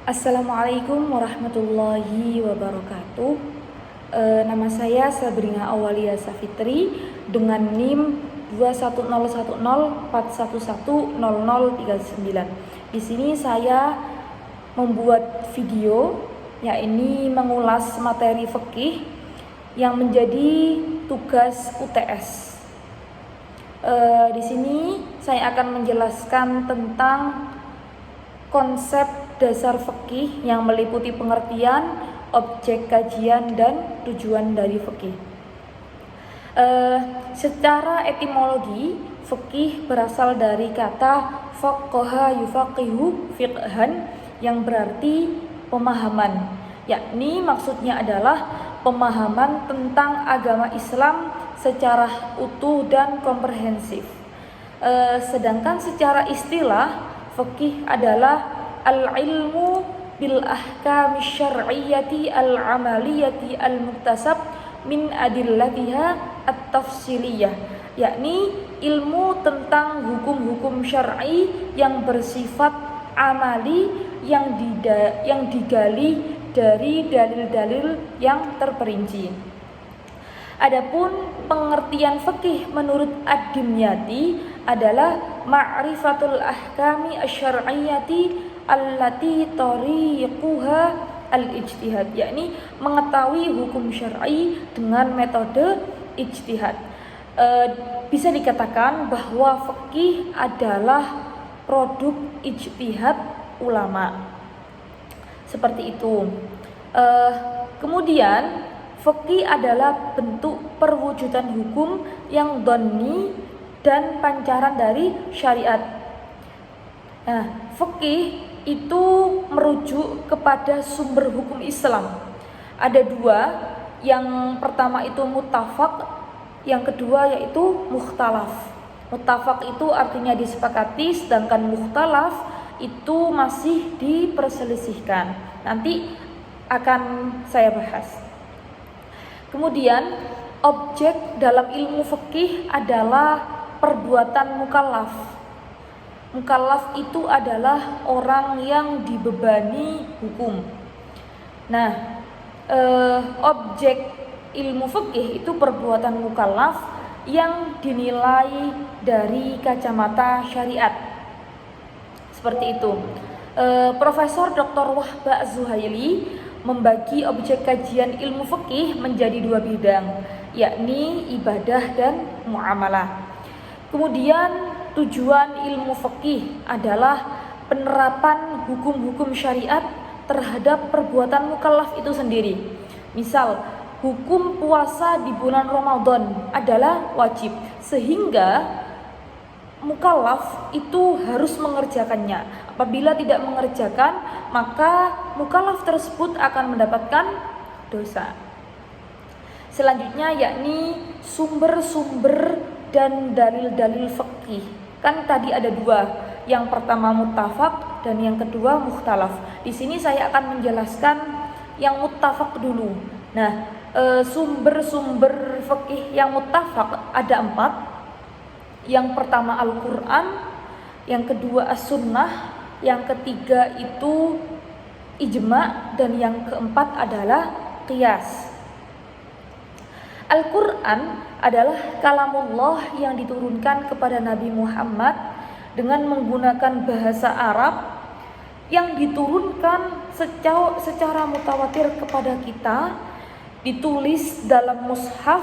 Assalamualaikum warahmatullahi wabarakatuh. Nama saya Sabrina Awalia Safitri dengan NIM 2101041100039. Di sini saya membuat video yakni mengulas materi fikih yang menjadi tugas UTS. Di sini saya akan menjelaskan tentang konsep dasar fikih yang meliputi pengertian, objek kajian, dan tujuan dari fikih. Secara etimologi, fikih berasal dari kata faqaha yufaqihu fiqhan yang berarti pemahaman, yakni maksudnya adalah pemahaman tentang agama Islam secara utuh dan komprehensif. Sedangkan secara istilah, fikih adalah al-ilmu bil ahkam syar'iyyati al-amaliyati al-muktasab min adillatiha at-tafsiliyah, yakni ilmu tentang hukum-hukum syar'i yang bersifat amali yang digali dari dalil-dalil yang terperinci. Adapun pengertian fikih menurut Ad-Dimyati adalah ma'rifatul ahkami asy-syar'iyyati allati tariquha al-ijtihad, yakni mengetahui hukum syar'i dengan metode ijtihad. Bisa dikatakan bahwa fikih adalah produk ijtihad ulama. Seperti itu. Kemudian fikih adalah bentuk perwujudan hukum yang dhanni dan pancaran dari syariat. Fikih itu merujuk kepada sumber hukum Islam. Ada dua, yang pertama itu muttafaq, yang kedua yaitu mukhtalaf. Muttafaq itu artinya disepakati, sedangkan mukhtalaf itu masih diperselisihkan. Nanti akan saya bahas. Kemudian objek dalam ilmu fikih adalah perbuatan mukallaf. Mukallaf itu adalah orang yang dibebani hukum. Objek ilmu fikih itu perbuatan mukallaf yang dinilai dari kacamata syariat. Seperti itu. Profesor Dr. Wahba Zuhaili membagi objek kajian ilmu fikih menjadi dua bidang, yakni ibadah dan muamalah. Kemudian tujuan ilmu fikih adalah penerapan hukum-hukum syariat terhadap perbuatan mukallaf itu sendiri. Misal, hukum puasa di bulan Ramadan adalah wajib, sehingga mukallaf itu harus mengerjakannya. Apabila tidak mengerjakan, maka mukallaf tersebut akan mendapatkan dosa. Selanjutnya yakni sumber-sumber dan dalil-dalil fikih. Kan tadi ada dua, yang pertama muttafaq dan yang kedua mukhtalaf. Di sini saya akan menjelaskan yang muttafaq dulu. Sumber-sumber fikih yang muttafaq ada 4. Yang pertama Al-Quran, yang kedua As-Sunnah, yang ketiga itu ijma, dan yang keempat adalah qiyas. Al-Quran adalah kalamullah yang diturunkan kepada Nabi Muhammad dengan menggunakan bahasa Arab, yang diturunkan secara mutawatir kepada kita, ditulis dalam mushaf,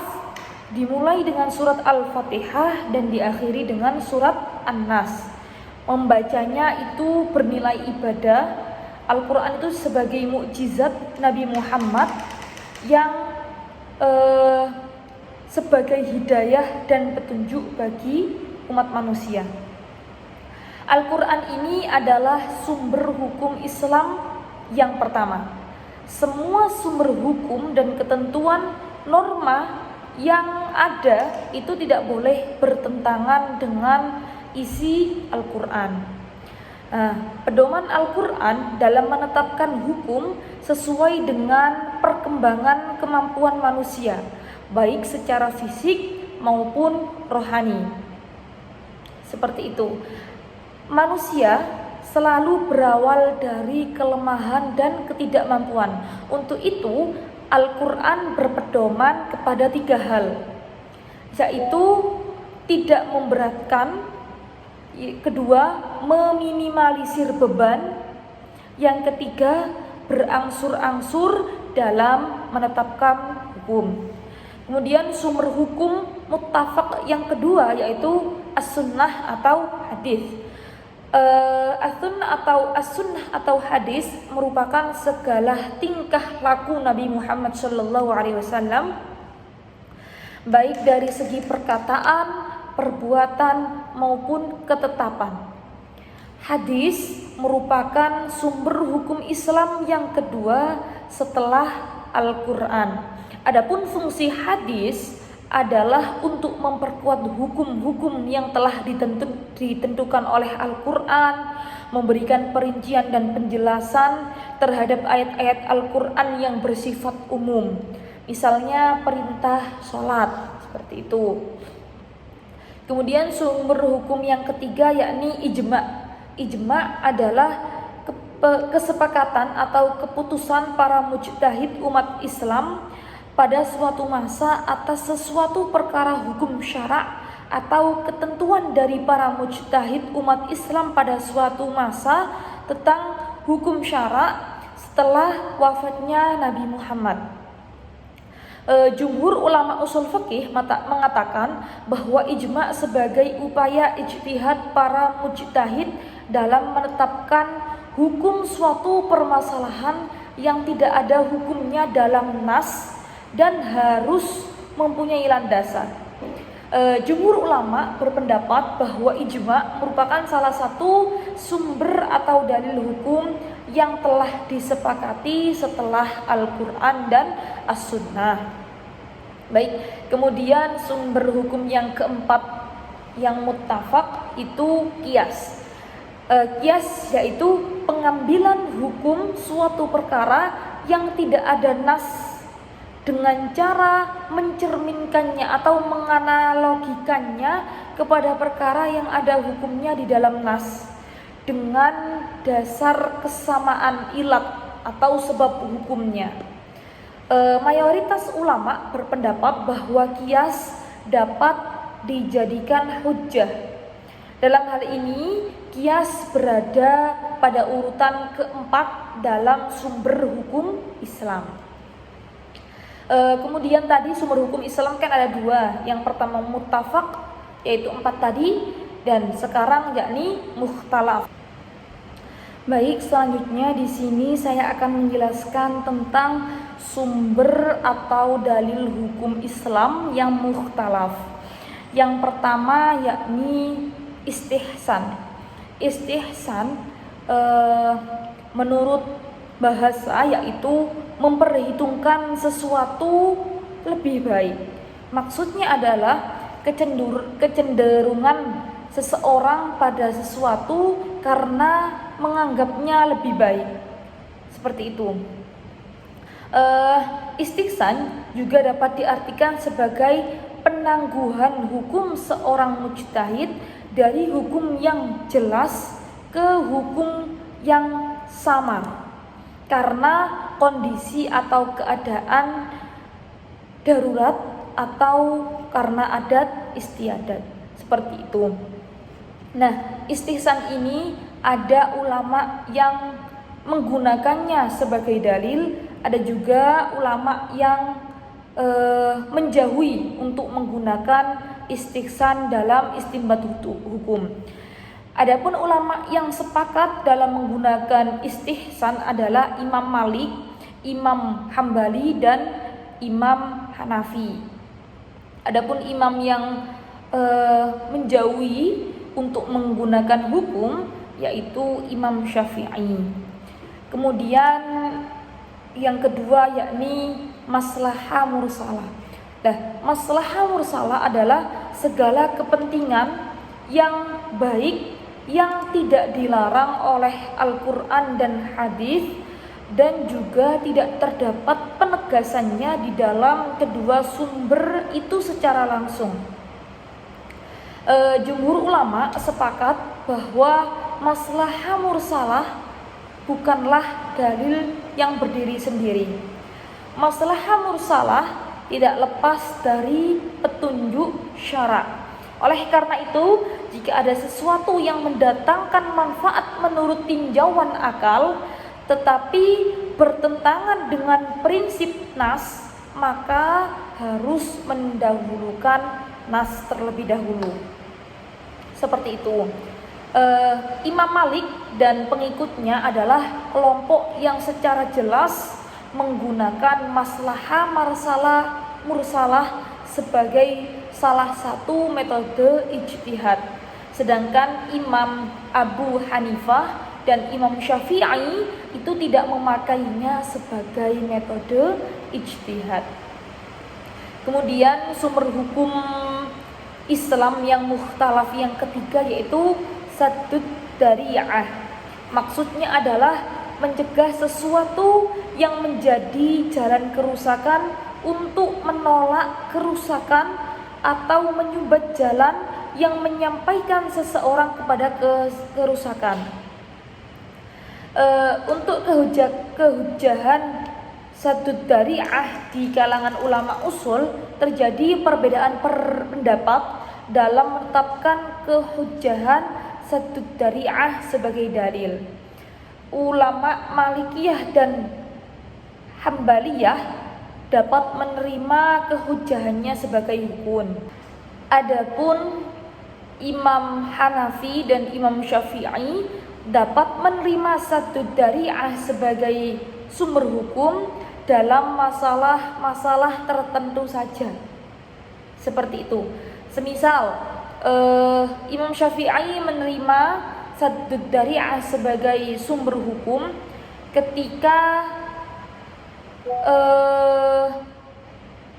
dimulai dengan surat Al-Fatihah dan diakhiri dengan surat An-Nas. Membacanya itu bernilai ibadah. Al-Quran itu sebagai mukjizat Nabi Muhammad yang sebagai hidayah dan petunjuk bagi umat manusia. Al-Quran ini adalah sumber hukum Islam yang pertama. Semua sumber hukum dan ketentuan norma yang ada itu tidak boleh bertentangan dengan isi Al-Quran. Pedoman Al-Quran dalam menetapkan hukum sesuai dengan perkembangan kemampuan manusia, baik secara fisik maupun rohani. Seperti itu. Manusia selalu berawal dari kelemahan dan ketidakmampuan. Untuk itu, Al-Quran berpedoman kepada 3 hal, yaitu tidak memberatkan, kedua, meminimalisir beban, yang ketiga, berangsur-angsur dalam menetapkan hukum. Kemudian sumber hukum muttafaq yang kedua yaitu as-sunnah atau hadis. As-sunnah atau hadis merupakan segala tingkah laku Nabi Muhammad SAW, baik dari segi perkataan, perbuatan maupun ketetapan. Hadis merupakan sumber hukum Islam yang kedua setelah Al-Quran. Adapun fungsi hadis adalah untuk memperkuat hukum-hukum yang telah ditentukan oleh Al-Quran, memberikan perincian dan penjelasan terhadap ayat-ayat Al-Quran yang bersifat umum. Misalnya perintah sholat, seperti itu. Kemudian sumber hukum yang ketiga yakni ijma'. Ijma' adalah kesepakatan atau keputusan para mujtahid umat Islam pada suatu masa atas sesuatu perkara hukum syara' atau ketentuan dari para mujtahid umat Islam pada suatu masa tentang hukum syara' setelah wafatnya Nabi Muhammad. Jumhur ulama usul fikih mengatakan bahwa ijma' sebagai upaya ijtihad para mujtahid dalam menetapkan hukum suatu permasalahan yang tidak ada hukumnya dalam nas dan harus mempunyai landasan. Jumhur ulama berpendapat bahwa ijma' merupakan salah satu sumber atau dalil hukum yang telah disepakati setelah Al-Quran dan As-Sunnah. Baik, kemudian sumber hukum yang keempat yang muttafaq itu qiyas. Qiyas yaitu pengambilan hukum suatu perkara yang tidak ada nas dengan cara mencerminkannya atau menganalogikannya kepada perkara yang ada hukumnya di dalam nas dengan dasar kesamaan ilat atau sebab hukumnya. Mayoritas ulama berpendapat bahwa qiyas dapat dijadikan hujjah. Dalam hal ini, qiyas berada pada urutan keempat dalam sumber hukum Islam. Kemudian tadi sumber hukum Islam kan ada 2. Yang pertama muttafaq yaitu 4 tadi, dan sekarang yakni mukhtalaf. Baik, selanjutnya di sini saya akan menjelaskan tentang sumber atau dalil hukum Islam yang mukhtalaf. Yang pertama yakni istihsan. Istihsan menurut bahasa yaitu memperhitungkan sesuatu lebih baik. Maksudnya adalah kecenderungan seseorang pada sesuatu karena menganggapnya lebih baik. Seperti itu. Istihsan juga dapat diartikan sebagai penangguhan hukum seorang mujtahid dari hukum yang jelas ke hukum yang samar karena kondisi atau keadaan darurat atau karena adat istiadat, seperti itu. Nah, istihsan ini ada ulama yang menggunakannya sebagai dalil, ada juga ulama yang menjauhi untuk menggunakan istihsan dalam istinbat hukum. Adapun ulama yang sepakat dalam menggunakan istihsan adalah Imam Malik, Imam Hambali, dan Imam Hanafi. Adapun imam yang menjauhi untuk menggunakan hukum yaitu Imam Syafi'i. Kemudian yang kedua yakni maslahah mursalah. Nah, maslahah mursalah adalah segala kepentingan yang baik yang tidak dilarang oleh Al-Quran dan hadis dan juga tidak terdapat penegasannya di dalam kedua sumber itu secara langsung. Jumhur ulama sepakat bahwa maslahah mursalah bukanlah dalil yang berdiri sendiri. Maslahah mursalah tidak lepas dari petunjuk syara'. Oleh karena itu, jika ada sesuatu yang mendatangkan manfaat menurut tinjauan akal, tetapi bertentangan dengan prinsip nas, maka harus mendahulukan nas terlebih dahulu. Seperti itu. Imam Malik dan pengikutnya adalah kelompok yang secara jelas menggunakan maslahah mursalah sebagai salah satu metode ijtihad. Sedangkan Imam Abu Hanifah dan Imam Syafi'i itu tidak memakainya sebagai metode ijtihad. Kemudian sumber hukum Islam yang mukhtalaf yang ketiga yaitu saddud dzari'ah. Maksudnya adalah mencegah sesuatu yang menjadi jalan kerusakan untuk menolak kerusakan atau menyumbat jalan yang menyampaikan seseorang kepada kerusakan. Untuk kehujahan saddud dzari'ah di kalangan ulama usul terjadi perbedaan pendapat dalam menetapkan kehujahan saddud dzari'ah sebagai dalil. Ulama Malikiyah dan Hambaliyah dapat menerima kehujahannya sebagai hukum. Adapun Imam Hanafi dan Imam Syafi'i dapat menerima saddud dzari'ah sebagai sumber hukum dalam masalah-masalah tertentu saja. Seperti itu. Semisal Imam Syafi'i menerima saddud dzari'ah sebagai sumber hukum ketika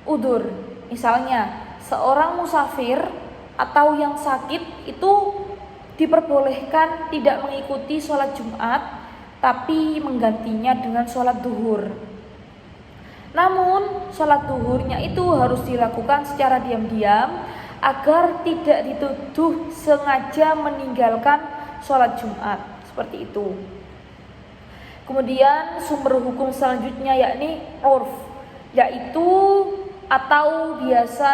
udur. Misalnya seorang musafir atau yang sakit itu diperbolehkan tidak mengikuti sholat Jumat tapi menggantinya dengan sholat duhur. Namun sholat duhurnya itu harus dilakukan secara diam-diam agar tidak dituduh sengaja meninggalkan sholat Jumat. Seperti itu. Kemudian sumber hukum selanjutnya yakni urf, yaitu atau biasa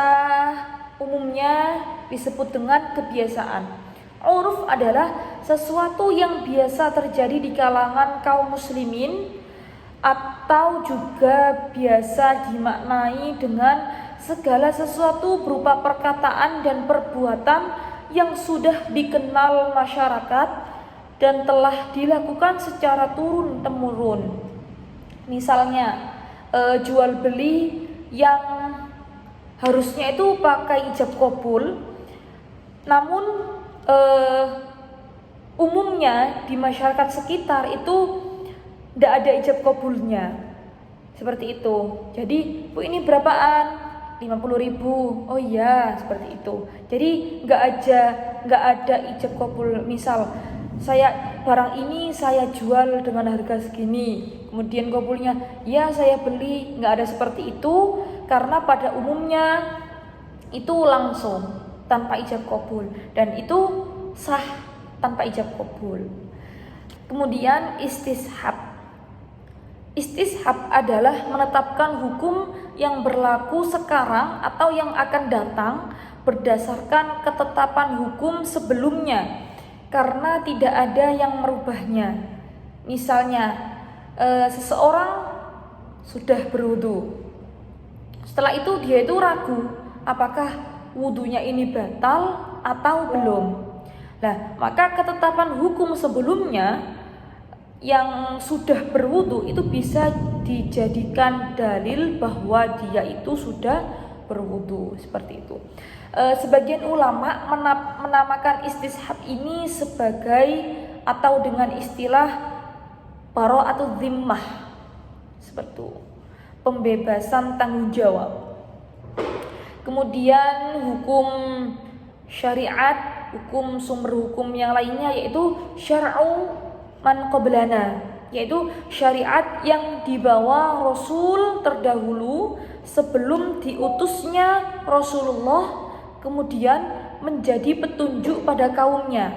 umumnya disebut dengan kebiasaan. Urf adalah sesuatu yang biasa terjadi di kalangan kaum muslimin atau juga biasa dimaknai dengan segala sesuatu berupa perkataan dan perbuatan yang sudah dikenal masyarakat dan telah dilakukan secara turun-temurun. Misalnya jual beli yang harusnya itu pakai ijab qabul, namun umumnya di masyarakat sekitar itu tidak ada ijab qabulnya. Seperti itu. Jadi, Bu ini berapaan? 50.000. Oh iya, seperti itu. Jadi nggak ada ijab qabul. Misal barang ini saya jual dengan harga segini, kemudian qabulnya ya saya beli, nggak ada seperti itu karena pada umumnya itu langsung tanpa ijab qabul dan itu sah tanpa ijab qabul. Kemudian istishab adalah menetapkan hukum yang berlaku sekarang atau yang akan datang berdasarkan ketetapan hukum sebelumnya karena tidak ada yang merubahnya. Misalnya seseorang sudah berwudu, setelah itu dia itu ragu apakah wudunya ini batal atau belum. Nah, maka ketetapan hukum sebelumnya yang sudah berwudu itu bisa dijadikan dalil bahwa dia itu sudah berwudu. Seperti itu. Sebagian ulama menamakan istishab ini sebagai atau dengan istilah bara'atu dhimmah, seperti itu, pembebasan tanggung jawab. Kemudian hukum syariat, hukum sumber hukum yang lainnya yaitu syar'u man qablana, yaitu syariat yang dibawa Rasul terdahulu sebelum diutusnya Rasulullah, kemudian menjadi petunjuk pada kaumnya.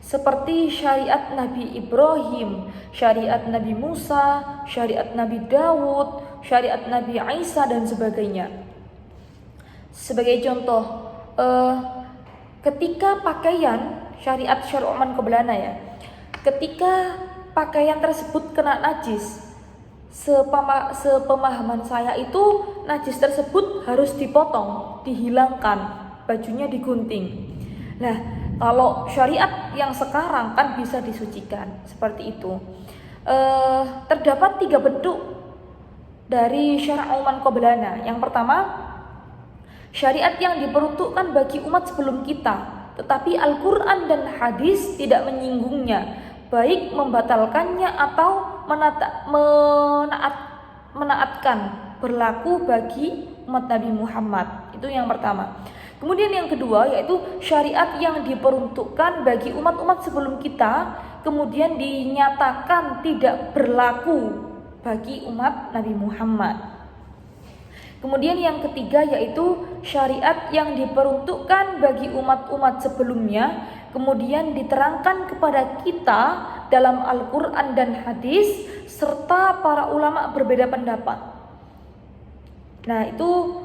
seperti syariat Nabi Ibrahim, syariat Nabi Musa, syariat Nabi Dawud, syariat Nabi Isa dan sebagainya. Sebagai contoh, ketika pakaian syariat syar'uman qablana ya, ketika pakaian tersebut kena najis, sepemahaman saya itu najis tersebut harus dipotong, dihilangkan, bajunya digunting. Nah, kalau syariat yang sekarang kan bisa disucikan seperti itu. Terdapat 3 bentuk dari syar'uman qablana. Yang pertama, syariat yang diperuntukkan bagi umat sebelum kita, tetapi Al-Quran dan hadis tidak menyinggungnya, baik membatalkannya atau menaatkan, berlaku bagi umat Nabi Muhammad. Itu yang pertama. Kemudian yang kedua yaitu syariat yang diperuntukkan bagi umat-umat sebelum kita, kemudian dinyatakan tidak berlaku bagi umat Nabi Muhammad. Kemudian yang ketiga yaitu syariat yang diperuntukkan bagi umat-umat sebelumnya, kemudian diterangkan kepada kita dalam Al-Quran dan hadis, serta para ulama berbeda pendapat. Nah, itu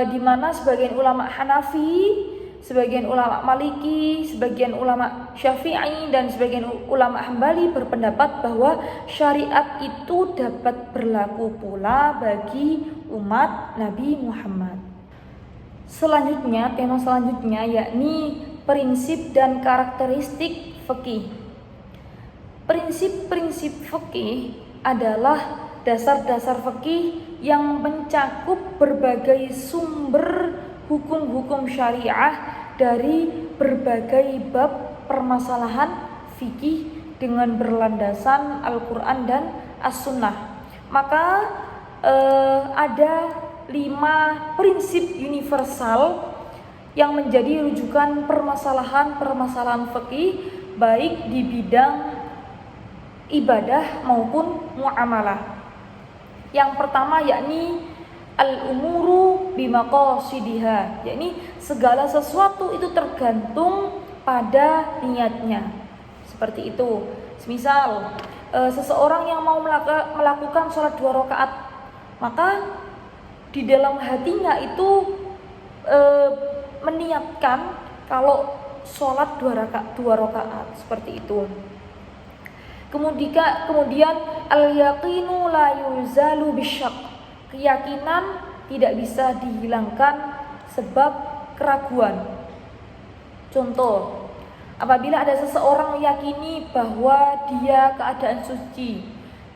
di mana sebagian ulama Hanafi, sebagian ulama Maliki, sebagian ulama Syafi'i, dan sebagian ulama Hambali berpendapat bahwa syariat itu dapat berlaku pula bagi umat Nabi Muhammad. Selanjutnya, tema selanjutnya yakni prinsip dan karakteristik fikih. Prinsip-prinsip fikih adalah dasar-dasar fikih yang mencakup berbagai sumber hukum-hukum syariah dari berbagai bab permasalahan fikih dengan berlandasan Al-Quran dan As-Sunnah. Maka ada 5 prinsip universal yang menjadi rujukan permasalahan-permasalahan fikih baik di bidang ibadah maupun muamalah. Yang pertama yakni al-umuru bimaqasidiha, yakni segala sesuatu itu tergantung pada niatnya. Seperti itu. Semisal seseorang yang mau melakukan sholat 2 rakaat, maka di dalam hatinya itu meniatkan kalau sholat 2 rakaat seperti itu. Kemudian al-yaqinu la yuzalu bisyak, keyakinan tidak bisa dihilangkan sebab keraguan. Contoh, apabila ada seseorang meyakini bahwa dia keadaan suci,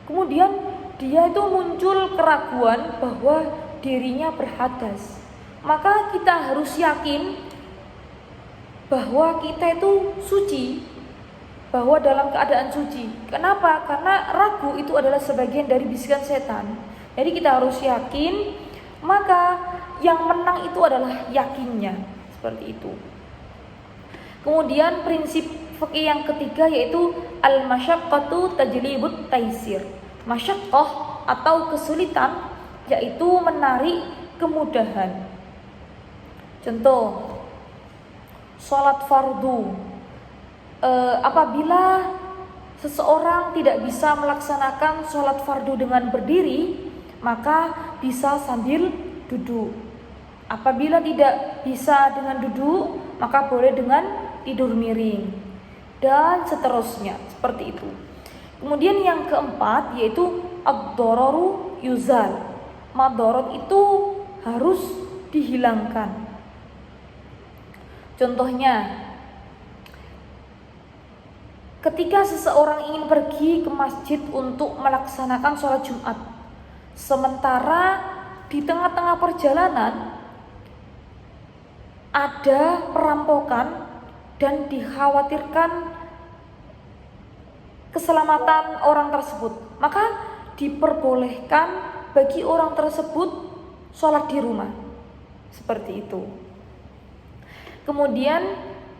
kemudian dia itu muncul keraguan bahwa dirinya berhadas, maka kita harus yakin bahwa kita itu suci, bahwa dalam keadaan suci. Kenapa? Karena ragu itu adalah sebagian dari bisikan setan. Jadi kita harus yakin, maka yang menang itu adalah yakinnya. Seperti itu. Kemudian prinsip fikih yang ketiga yaitu al-masyaqqatu tajlibut taisir. Masyaqqah atau kesulitan yaitu menarik kemudahan. Contoh, sholat fardu. Apabila seseorang tidak bisa melaksanakan sholat fardu dengan berdiri, maka bisa sambil duduk. Apabila tidak bisa dengan duduk, maka boleh dengan tidur miring, dan seterusnya, seperti itu. Kemudian yang keempat yaitu ad-dararu yuzal. Madorot itu harus dihilangkan. Contohnya, ketika seseorang ingin pergi ke masjid untuk melaksanakan sholat Jumat, sementara di tengah-tengah perjalanan ada perampokan dan dikhawatirkan keselamatan orang tersebut, maka diperbolehkan bagi orang tersebut sholat di rumah. Seperti itu. Kemudian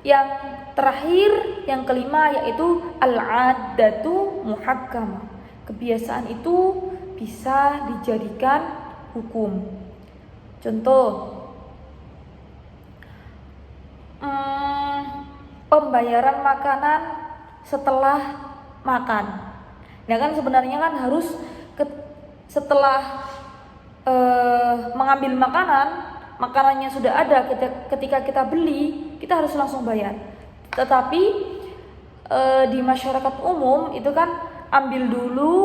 yang terakhir, yang kelima yaitu al-'addatu muhakkamah. Kebiasaan itu bisa dijadikan hukum. Contoh, pembayaran makanan setelah makan. Nah kan sebenarnya kan harus setelah mengambil makanannya sudah ada, ketika kita beli kita harus langsung bayar. Tetapi di masyarakat umum itu kan ambil dulu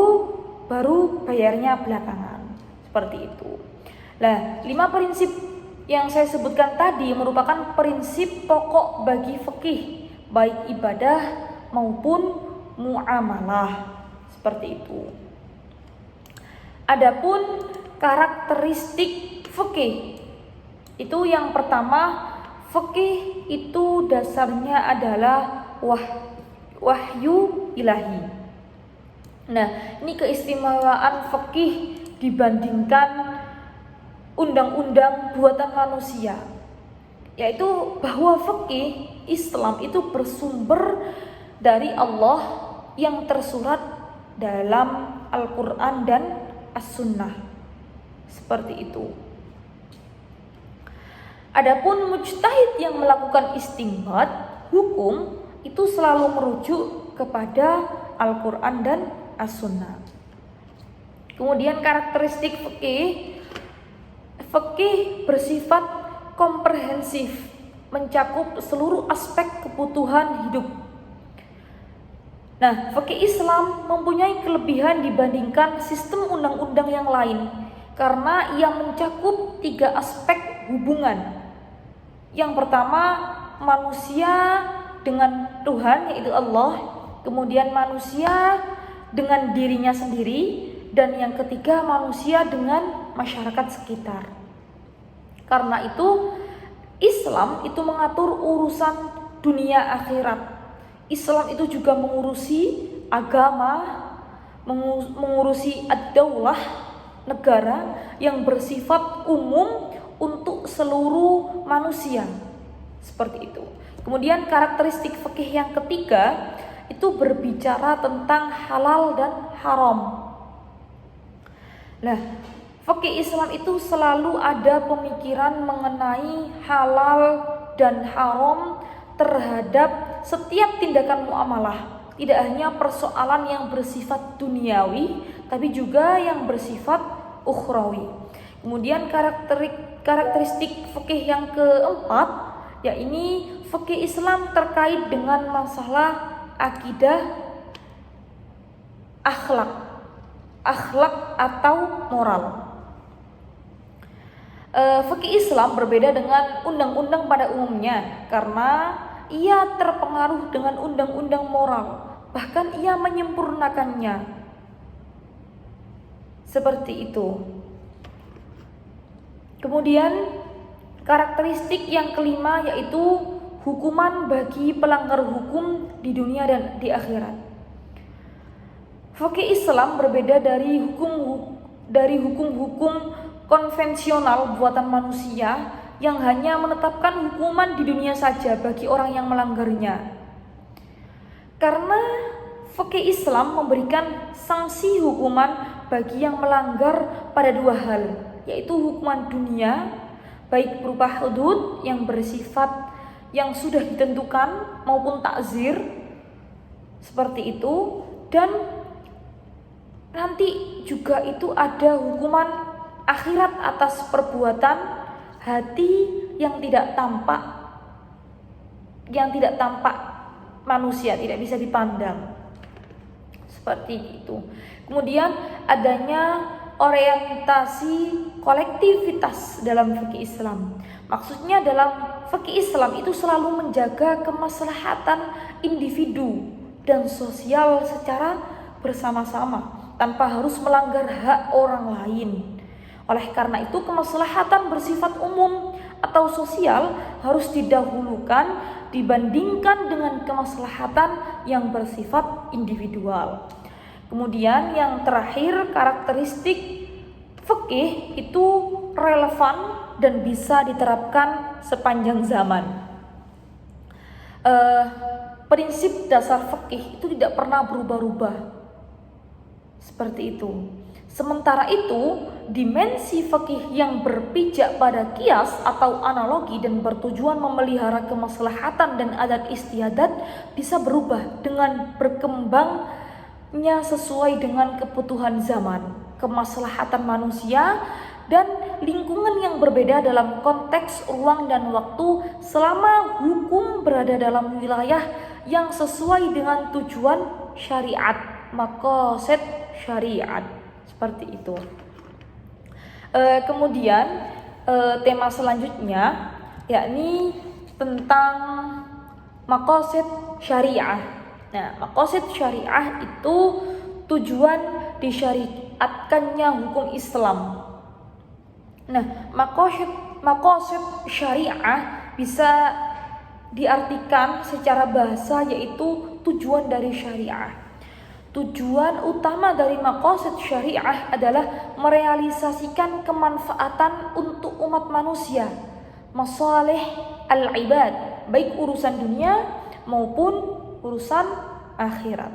baru bayarnya belakangan, seperti itu. Nah, 5 prinsip yang saya sebutkan tadi merupakan prinsip pokok bagi fikih, baik ibadah maupun muamalah, seperti itu. Adapun karakteristik fikih itu yang pertama, fikih itu dasarnya adalah wahyu ilahi. Nah, ini keistimewaan fikih dibandingkan undang-undang buatan manusia, yaitu bahwa fikih Islam itu bersumber dari Allah yang tersurat dalam Al-Quran dan As-Sunnah, seperti itu. Adapun mujtahid yang melakukan istinbat hukum itu selalu merujuk kepada Al-Quran dan As-Sunnah. Kemudian karakteristik fikih bersifat komprehensif, mencakup seluruh aspek kebutuhan hidup. Nah, fikih Islam mempunyai kelebihan dibandingkan sistem undang-undang yang lain karena ia mencakup 3 aspek hubungan. Yang pertama, manusia dengan Tuhan yaitu Allah, kemudian manusia dengan dirinya sendiri, dan yang ketiga manusia dengan masyarakat sekitar. Karena itu Islam itu mengatur urusan dunia akhirat. Islam itu juga mengurusi agama, mengurusi ad-daulah, negara yang bersifat umum untuk seluruh manusia, seperti itu. Kemudian karakteristik fikih yang ketiga itu berbicara tentang halal dan haram. Nah, fikih Islam itu selalu ada pemikiran mengenai halal dan haram terhadap setiap tindakan muamalah, tidak hanya persoalan yang bersifat duniawi, tapi juga yang bersifat ukhrawi. Kemudian karakteristik fikih yang keempat, yakni fikih Islam terkait dengan masalah akidah, akhlak atau moral. Fikih Islam berbeda dengan undang-undang pada umumnya karena ia terpengaruh dengan undang-undang moral, bahkan ia menyempurnakannya. Seperti itu. Kemudian karakteristik yang kelima yaitu hukuman bagi pelanggar hukum di dunia dan di akhirat. Fikih Islam berbeda dari hukum-hukum konvensional buatan manusia yang hanya menetapkan hukuman di dunia saja bagi orang yang melanggarnya. Karena fikih Islam memberikan sanksi hukuman bagi yang melanggar pada 2 hal, yaitu hukuman dunia, baik berupa hudud yang bersifat yang sudah ditentukan maupun takzir, seperti itu, dan nanti juga itu ada hukuman akhirat atas perbuatan hati yang tidak tampak manusia, tidak bisa dipandang, seperti itu. Kemudian adanya orientasi kolektivitas dalam fikih Islam. Maksudnya dalam fikih Islam itu selalu menjaga kemaslahatan individu dan sosial secara bersama-sama tanpa harus melanggar hak orang lain. Oleh karena itu kemaslahatan bersifat umum atau sosial harus didahulukan dibandingkan dengan kemaslahatan yang bersifat individual. Kemudian yang terakhir, karakteristik fikih itu relevan dan bisa diterapkan sepanjang zaman. Prinsip dasar fikih itu tidak pernah berubah-ubah. Seperti itu. Sementara itu, dimensi fikih yang berpijak pada kias atau analogi dan bertujuan memelihara kemaslahatan dan adat istiadat bisa berubah dengan berkembangnya sesuai dengan kebutuhan zaman, kemaslahatan manusia, dan lingkungan yang berbeda dalam konteks ruang dan waktu selama hukum berada dalam wilayah yang sesuai dengan tujuan syariat, maqasid syariat. Seperti itu. Kemudian tema selanjutnya yakni tentang maqasid syariah. Nah, maqasid syariah itu tujuan disyariatkannya hukum Islam. Nah, maqasid syariah bisa diartikan secara bahasa yaitu tujuan dari syariah. Tujuan utama dari maqasid syariah adalah merealisasikan kemanfaatan untuk umat manusia, masalih al-ibad, baik urusan dunia maupun urusan akhirat.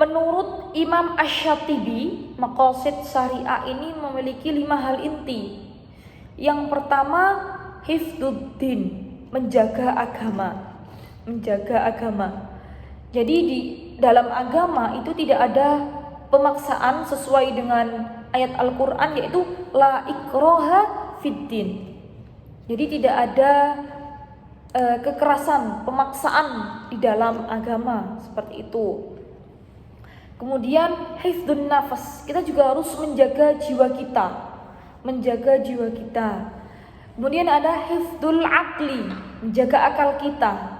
Menurut Imam Asy-Syatibi, maqasid syariah ini memiliki 5 hal inti. Yang pertama, hifdzuddin, menjaga agama. Jadi di dalam agama itu tidak ada pemaksaan sesuai dengan ayat Al-Quran, yaitu la ikraha fiddin. Jadi tidak ada kekerasan, pemaksaan di dalam agama, seperti itu. Kemudian hifdzun nafas, kita juga harus menjaga jiwa kita. Kemudian ada hifdzul aqli, menjaga akal kita.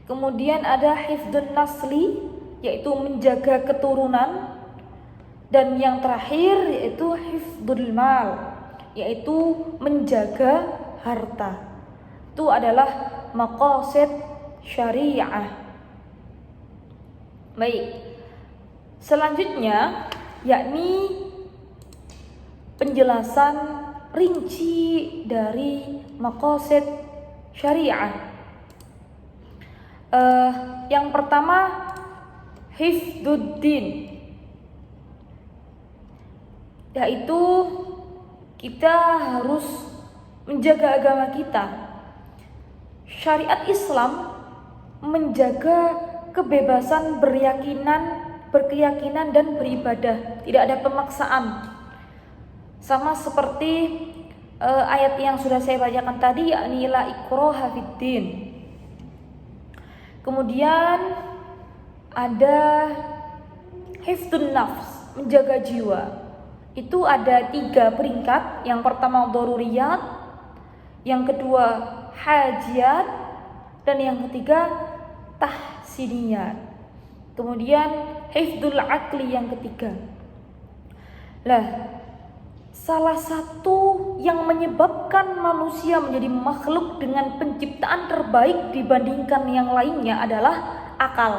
Kemudian ada hifdzun nasli, yaitu menjaga keturunan. Dan yang terakhir yaitu hifdzul mal, yaitu menjaga harta. Itu adalah maqasid syariah. Baik. Selanjutnya yakni penjelasan rinci dari maqasid syariah. Yang pertama, hifdzuddin, yaitu kita harus menjaga agama kita. Syariat Islam menjaga kebebasan berkeyakinan dan beribadah, tidak ada pemaksaan. Sama seperti ayat yang sudah saya bacakan tadi, yakni la ikraha fiddin. Kemudian ada hifdzun nafs, menjaga jiwa. Itu ada 3 peringkat. Yang pertama daruriyat, yang kedua hajiyat, dan yang ketiga tahsiniyat. Kemudian hifdzul aqli yang ketiga. Salah satu yang menyebabkan manusia menjadi makhluk dengan penciptaan terbaik dibandingkan yang lainnya adalah akal.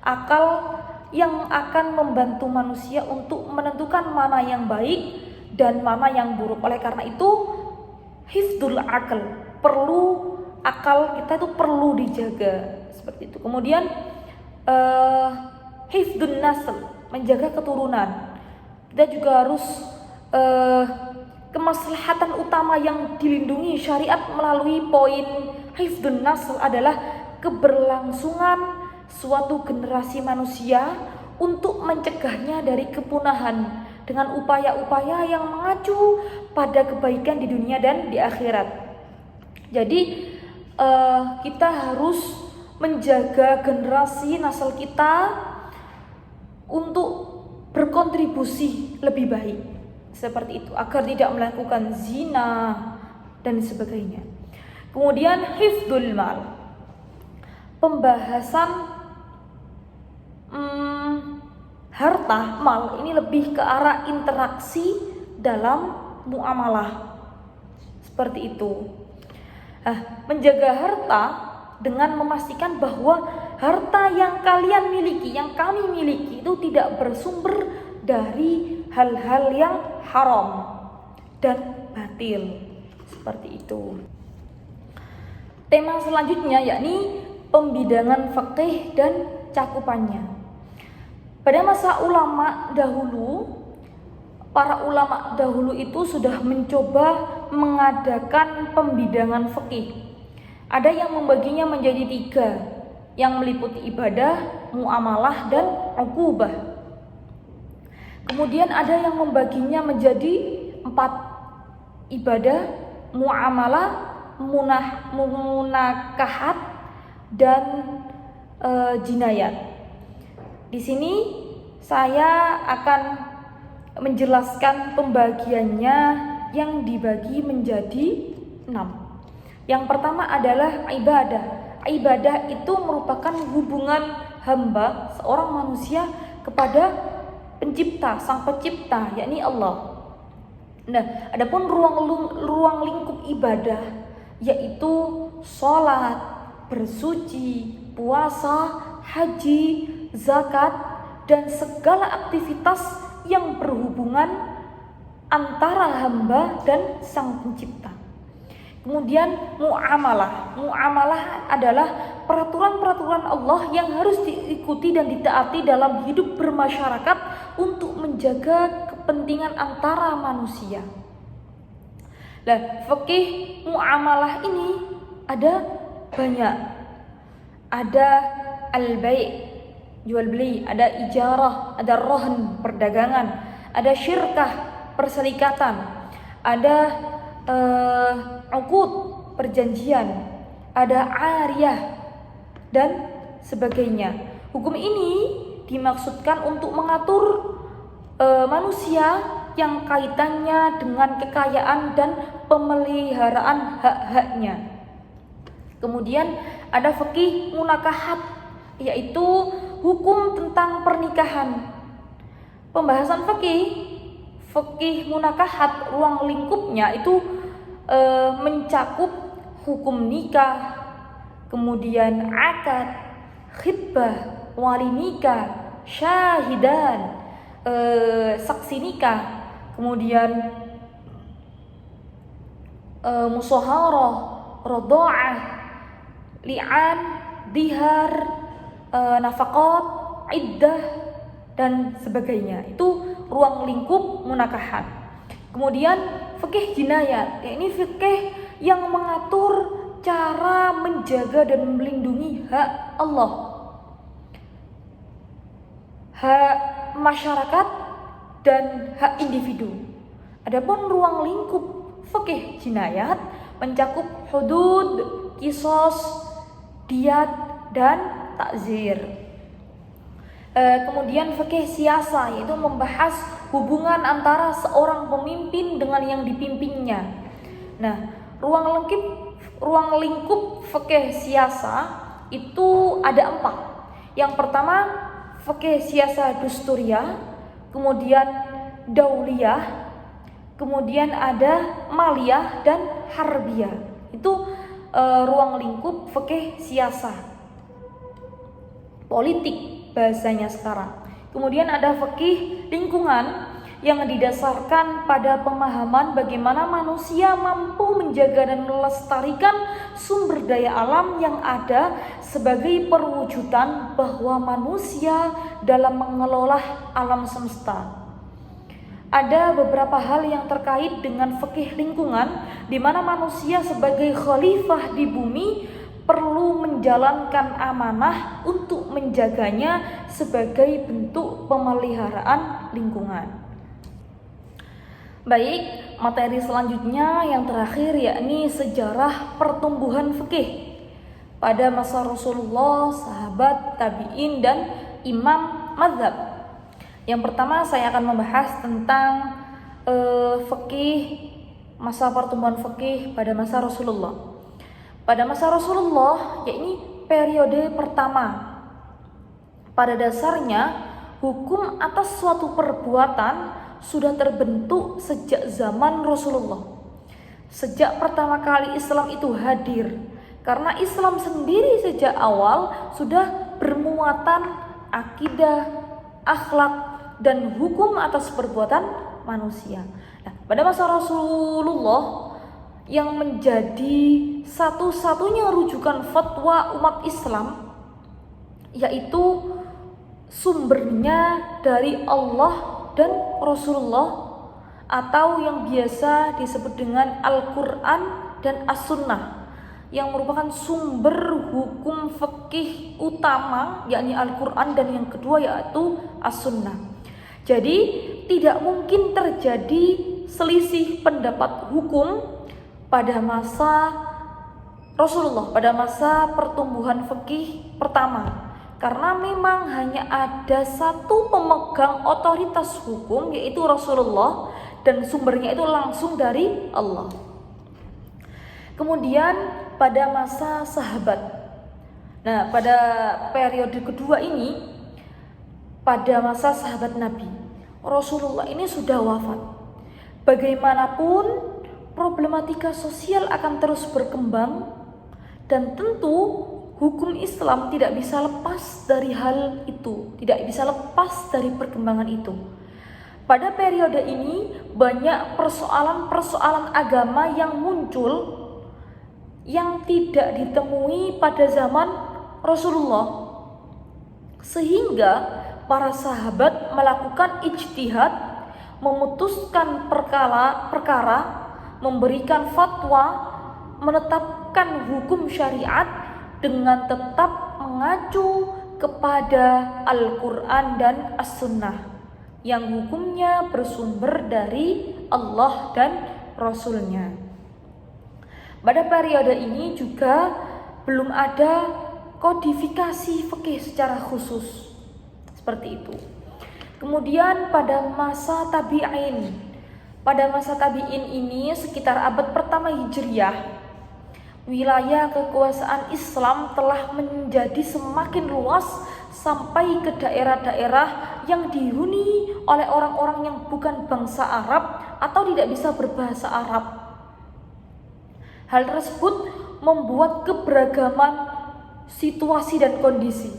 Akal yang akan membantu manusia untuk menentukan mana yang baik dan mana yang buruk. Oleh karena itu, hifdzul aql, akal kita itu perlu dijaga. Seperti itu. Kemudian hifdzun nasl, menjaga keturunan. Kita juga harus kemaslahatan utama yang dilindungi syariat melalui poin hifdzun nasl adalah keberlangsungan suatu generasi manusia untuk mencegahnya dari kepunahan dengan upaya-upaya yang mengacu pada kebaikan di dunia dan di akhirat. Jadi kita harus menjaga generasi nasl kita untuk berkontribusi lebih baik. Seperti itu, agar tidak melakukan zina dan sebagainya. Kemudian hifdzul mal, pembahasan harta, mal ini lebih ke arah interaksi dalam muamalah. Seperti itu. Menjaga harta dengan memastikan bahwa harta yang kalian miliki, yang kami miliki itu tidak bersumber dari hal-hal yang haram dan batil. Seperti itu. Tema selanjutnya yakni pembidangan fikih dan cakupannya. Pada masa ulama dahulu, para ulama dahulu itu sudah mencoba mengadakan pembidangan fikih. Ada yang membaginya menjadi 3, yang meliputi ibadah, muamalah, dan uqubah. Kemudian ada yang membaginya menjadi 4, ibadah, muamalah, munakahat, dan jinayat. Di sini saya akan menjelaskan pembagiannya yang dibagi menjadi 6. Yang pertama adalah ibadah. Ibadah itu merupakan hubungan hamba, seorang manusia, kepada pencipta, sang pencipta, yakni Allah. Nah, adapun ruang lingkup ibadah yaitu sholat, bersuci, puasa, haji, zakat, dan segala aktivitas yang berhubungan antara hamba dan sang pencipta. Kemudian muamalah. Muamalah adalah peraturan-peraturan Allah yang harus diikuti dan ditaati dalam hidup bermasyarakat untuk menjaga kepentingan antara manusia. Nah, fikih muamalah ini ada banyak. Ada al-bai', jual beli, ada ijarah, ada rohn, perdagangan, ada syirkah, perserikatan, ada uqud, perjanjian, ada ariyah, dan sebagainya. Hukum ini dimaksudkan untuk mengatur manusia yang kaitannya dengan kekayaan dan pemeliharaan hak-haknya. Kemudian ada fikih munakahat, yaitu hukum tentang pernikahan. Pembahasan fikih munakahat, ruang lingkupnya itu mencakup hukum nikah, kemudian akad, khitbah, wali nikah, syahidan, saksi nikah, kemudian musaharah, radha'ah, li'an, dihar, nafaqat, iddah, dan sebagainya. Itu ruang lingkup munakahat. Kemudian fikih jinayat, ini fikih yang mengatur cara menjaga dan melindungi hak Allah, hak masyarakat, dan hak individu. Adapun ruang lingkup fikih jinayat mencakup hudud, qisas, diyat, dan takzir. Kemudian fikih siasa, yaitu membahas hubungan antara seorang pemimpin dengan yang dipimpinnya. Nah, ruang lingkup fikih siasa itu ada 4. Yang pertama fikih siasa dusturiyah, kemudian dauliyah, kemudian ada maliyah, dan harbiyah. Itu ruang lingkup fikih siasa, politik bahasanya sekarang. Kemudian ada fikih lingkungan yang didasarkan pada pemahaman bagaimana manusia mampu menjaga dan melestarikan sumber daya alam yang ada sebagai perwujudan bahwa manusia dalam mengelola alam semesta. Ada beberapa hal yang terkait dengan fikih lingkungan, di mana manusia sebagai khalifah di bumi perlu menjalankan amanah untuk menjaganya sebagai bentuk pemeliharaan lingkungan. Baik, materi selanjutnya yang terakhir yakni sejarah pertumbuhan fikih pada masa Rasulullah, sahabat, tabi'in, dan imam mazhab. Yang pertama saya akan membahas tentang fikih, masa pertumbuhan fikih pada masa Rasulullah. Pada masa Rasulullah, yakni periode pertama, pada dasarnya hukum atas suatu perbuatan sudah terbentuk sejak zaman Rasulullah. Sejak pertama kali Islam itu hadir, karena Islam sendiri sejak awal sudah bermuatan akidah, akhlak, dan hukum atas perbuatan manusia. Nah, pada masa Rasulullah yang menjadi satu-satunya rujukan fatwa umat Islam, yaitu sumbernya dari Allah dan Rasulullah, atau yang biasa disebut dengan Al-Quran dan As-Sunnah, yang merupakan sumber hukum fikih utama, yakni Al-Quran, dan yang kedua yaitu As-Sunnah. Jadi tidak mungkin terjadi selisih pendapat hukum pada masa Rasulullah, pada masa pertumbuhan fikih pertama, karena memang hanya ada satu pemegang otoritas hukum, yaitu Rasulullah, dan sumbernya itu langsung dari Allah. Kemudian pada masa sahabat, nah pada periode kedua ini, pada masa sahabat Nabi, Rasulullah ini sudah wafat. Bagaimanapun problematika sosial akan terus berkembang, dan tentu hukum Islam tidak bisa lepas dari hal itu, tidak bisa lepas dari perkembangan itu. Pada periode ini banyak persoalan-persoalan agama yang muncul yang tidak ditemui pada zaman Rasulullah, sehingga para sahabat melakukan ijtihad, memutuskan perkara, memberikan fatwa, menetapkan hukum syariat dengan tetap mengacu kepada Al-Quran dan As-Sunnah yang hukumnya bersumber dari Allah dan Rasulnya. Pada periode ini juga belum ada kodifikasi fikih secara khusus seperti itu. Kemudian pada masa tabi'in, ini sekitar abad pertama Hijriah, wilayah kekuasaan Islam telah menjadi semakin luas sampai ke daerah-daerah yang dihuni oleh orang-orang yang bukan bangsa Arab atau tidak bisa berbahasa Arab. Hal tersebut membuat keberagaman situasi dan kondisi,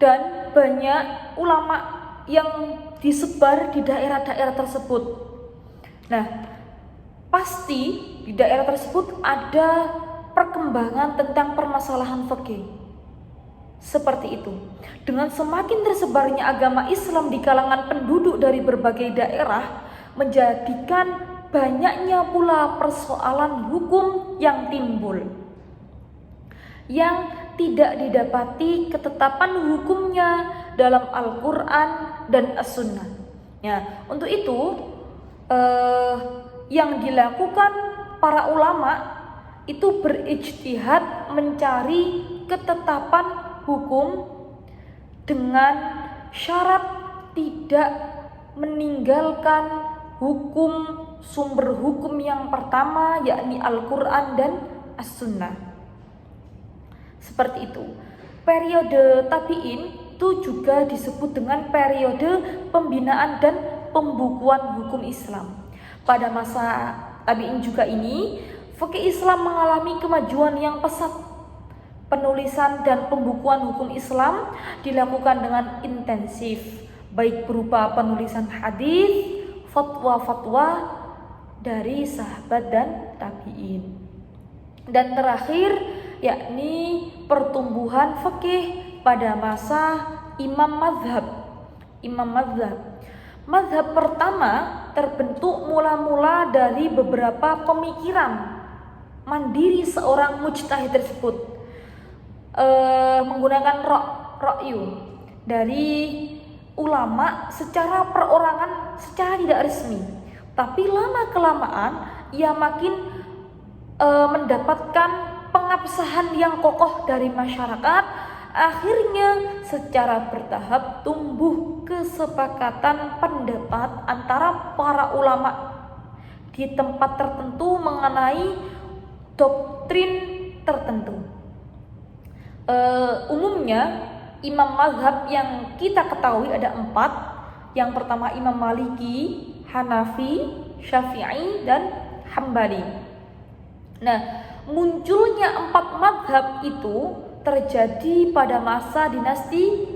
dan banyak ulama yang disebar di daerah-daerah tersebut. Nah, pasti di daerah tersebut ada perkembangan tentang permasalahan fikih. Seperti itu. Dengan semakin tersebarnya agama Islam di kalangan penduduk dari berbagai daerah, menjadikan banyaknya pula persoalan hukum yang timbul, yang tidak didapati ketetapan hukumnya dalam Al-Quran dan As-Sunnah. Ya, untuk itu yang dilakukan para ulama itu berijtihad mencari ketetapan hukum dengan syarat tidak meninggalkan sumber hukum yang pertama, yakni Al-Quran dan As-Sunnah. Seperti itu. Periode tabi'in itu juga disebut dengan periode pembinaan dan pembukuan hukum Islam. Pada masa tabi'in juga ini, fikih Islam mengalami kemajuan yang pesat. Penulisan dan pembukuan hukum Islam dilakukan dengan intensif, baik berupa penulisan hadis, fatwa-fatwa dari sahabat dan tabi'in. Dan terakhir, yakni pertumbuhan fikih pada masa Imam Mazhab. Mazhab pertama terbentuk mula-mula dari beberapa pemikiran mandiri seorang mujtahid tersebut, menggunakan ra'yu dari ulama secara perorangan, secara tidak resmi. Tapi lama-kelamaan ia makin mendapatkan pengabsahan yang kokoh dari masyarakat. Akhirnya secara bertahap tumbuh kesepakatan pendapat antara para ulama di tempat tertentu mengenai doktrin tertentu. Umumnya imam mazhab yang kita ketahui ada 4. Yang pertama Imam Maliki, Hanafi, Syafi'i, dan Hambali. Nah, munculnya 4 mazhab itu terjadi pada masa dinasti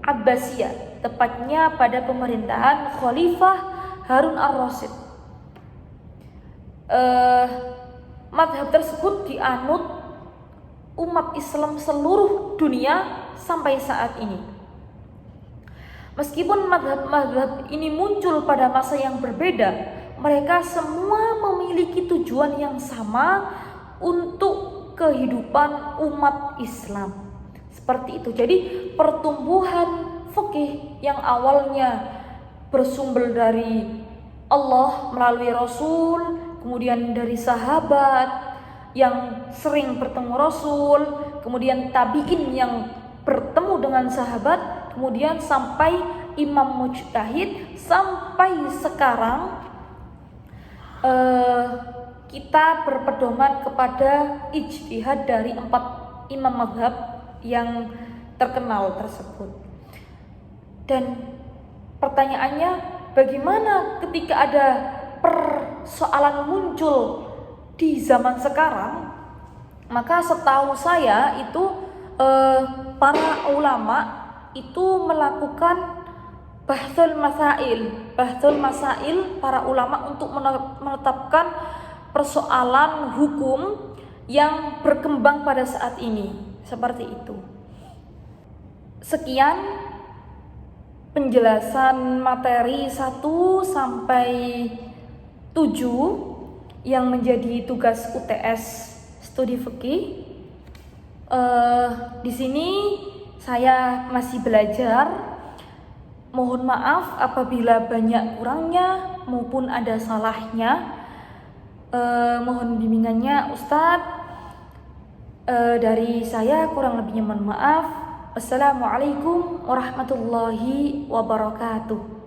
Abbasiyah, tepatnya pada pemerintahan Khalifah Harun ar-Rasyid. Mazhab tersebut dianut umat Islam seluruh dunia sampai saat ini. Meskipun madhab-madhab ini muncul pada masa yang berbeda, mereka semua memiliki tujuan yang sama untuk kehidupan umat Islam. Seperti itu. Jadi pertumbuhan fikih yang awalnya bersumber dari Allah melalui Rasul, kemudian dari sahabat yang sering bertemu Rasul, kemudian tabi'in yang bertemu dengan sahabat, kemudian sampai imam mujtahid, sampai sekarang kita berpedoman kepada ijtihad dari 4 imam mazhab yang terkenal tersebut. Dan pertanyaannya, bagaimana ketika ada persoalan muncul di zaman sekarang? Maka setahu saya itu para ulama itu melakukan bahthul masail para ulama untuk menetapkan persoalan hukum yang berkembang pada saat ini, seperti itu. Sekian penjelasan materi 1 sampai 7 yang menjadi tugas UTS studi fikih. Di sini saya masih belajar. Mohon maaf apabila banyak kurangnya maupun ada salahnya. Mohon bimbingannya Ustadz. Dari saya kurang lebihnya mohon maaf. Assalamualaikum warahmatullahi wabarakatuh.